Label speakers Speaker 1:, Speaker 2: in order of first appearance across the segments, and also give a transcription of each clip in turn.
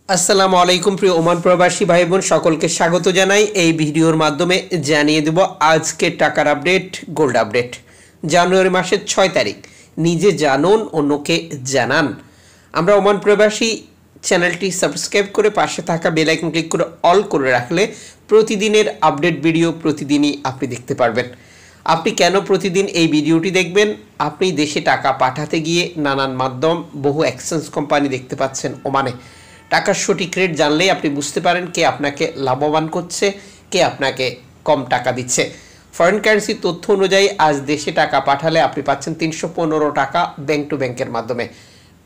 Speaker 1: আসসালামু আলাইকুম প্রিয় ওমান প্রবাসী ভাই বোন সকলকে স্বাগত জানাই। এই ভিডিওর মাধ্যমে জানিয়ে দেব আজকে টাকার আপডেট, গোল্ড আপডেট। জানুয়ারি মাসের 6 তারিখ। নিজে জানুন, অন্যকে জানান। আমরা ওমান প্রবাসী চ্যানেলটি সাবস্ক্রাইব করে পাশে থাকা বেল আইকন ক্লিক করে অল করে রাখলে প্রতিদিনের আপডেট ভিডিও প্রতিদিনই আপনি দেখতে পারবেন। আপনি কেন প্রতিদিন এই ভিডিওটি দেখবেন? আপনি দেশে টাকা পাঠাতে গিয়ে নানান মাধ্যম, বহু এক্সচেঞ্জ কোম্পানি দেখতে পাচ্ছেন ওমানে। টাকার সঠিক রেট জানলেই আপনি বুঝতে পারেন কে আপনাকে লাভবান করছে, কে আপনাকে কম টাকা দিচ্ছে। ফরেন কারেন্সি তথ্য অনুযায়ী আজ দেশে টাকা পাঠালে আপনি পাচ্ছেন 315 টাকা ব্যাংক টু ব্যাংকের মাধ্যমে।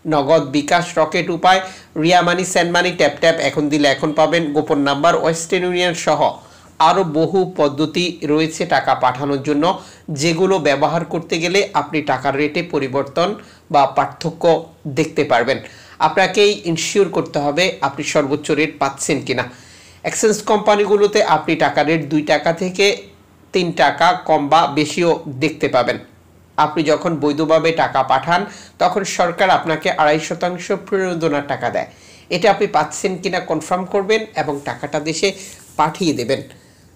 Speaker 1: নগদ, বিকাশ, রকেট উপায়, রিয়া মানি, সেন্ড মানি, ট্যাপ ট্যাপ, এখন দিলে এখন পাবেন, গোপন নাম্বার, ওয়েস্টার্ন ইউনিয়ন সহ আরও বহু পদ্ধতি রয়েছে টাকা পাঠানোর জন্য, যেগুলো ব্যবহার করতে গেলে আপনি টাকার রেটে পরিবর্তন বা পার্থক্য দেখতে পারবেন। আপনাকেই ইনশিওর করতে হবে আপনি সর্বোচ্চ রেট পাচ্ছেন কিনা। এক্সচেঞ্জ কোম্পানিগুলোতে আপনি টাকা রেট 2 টাকা থেকে 3 টাকা কম বা বেশিও দেখতে পাবেন। আপনি যখন বৈধভাবে টাকা পাঠান তখন সরকার আপনাকে 2.5% প্রণোদনার টাকা দেয়। এটা আপনি পাচ্ছেন কিনা কনফার্ম করবেন এবং টাকাটা দেশে পাঠিয়ে দেবেন।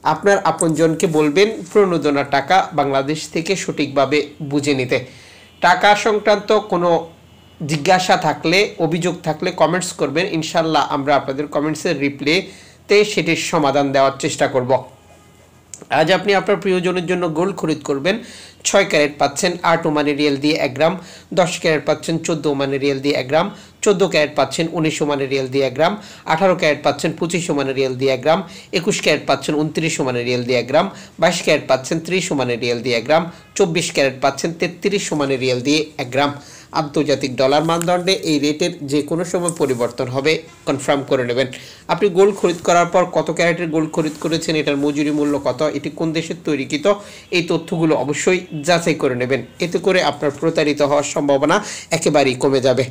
Speaker 1: আপনার আপনজনকে বলবেন প্রণোদনার টাকা বাংলাদেশ থেকে সঠিকভাবে বুঝে নিতে। টাকা সংক্রান্ত কোনো জিজ্ঞাসা থাকলে, অভিযোগ থাকলে কমেন্টস করবেন। ইনশাল্লাহ আমরা আপনাদের কমেন্টসের রিপ্লাইতে সেটির সমাধান দেওয়ার চেষ্টা করব। আজ আপনি আপনার প্রিয়জনের জন্য গোল্ড খরিদ করবেন। 6 ক্যারেট পাচ্ছেন 8 ওমানি রিয়াল দিয়ে 1 গ্রাম, 10 ক্যারেট পাচ্ছেন 14 ওমানি রিয়াল দিয়ে 1 গ্রাম, 14 ক্যারেট পাচ্ছেন 19 ওমানি রিয়াল দিয়ে 1 গ্রাম, 18 ক্যারেট পাচ্ছেন 25 ওমানি রিয়াল দিয়ে 1 গ্রাম, 21 ক্যারেট পাচ্ছেন 29 ওমানি রিয়াল দিয়ে 1 গ্রাম, 22 ক্যারেট পাচ্ছেন 30 ওমানি রিয়াল দিয়ে 1 গ্রাম, 24 ক্যারেট পাচ্ছেন 33 ওমানি রিয়াল দিয়ে 1 গ্রাম। আন্তর্জাতিক ডলার মানদণ্ডে এই রেটের যে কোনো সময় পরিবর্তন হবে, কনফার্ম করে নেবেন। আপনি গোল্ড খরিদ করার পর কত ক্যারেটের গোল্ড খরিদ করেছেন, এটার মজুরি মূল্য কত, এটি কোন দেশের তৈরিকৃত, এই তথ্যগুলো অবশ্যই যাচাই করে নেবেন। এতে করে আপনার প্রতারিত হওয়ার সম্ভাবনা একেবারেই কমে যাবে।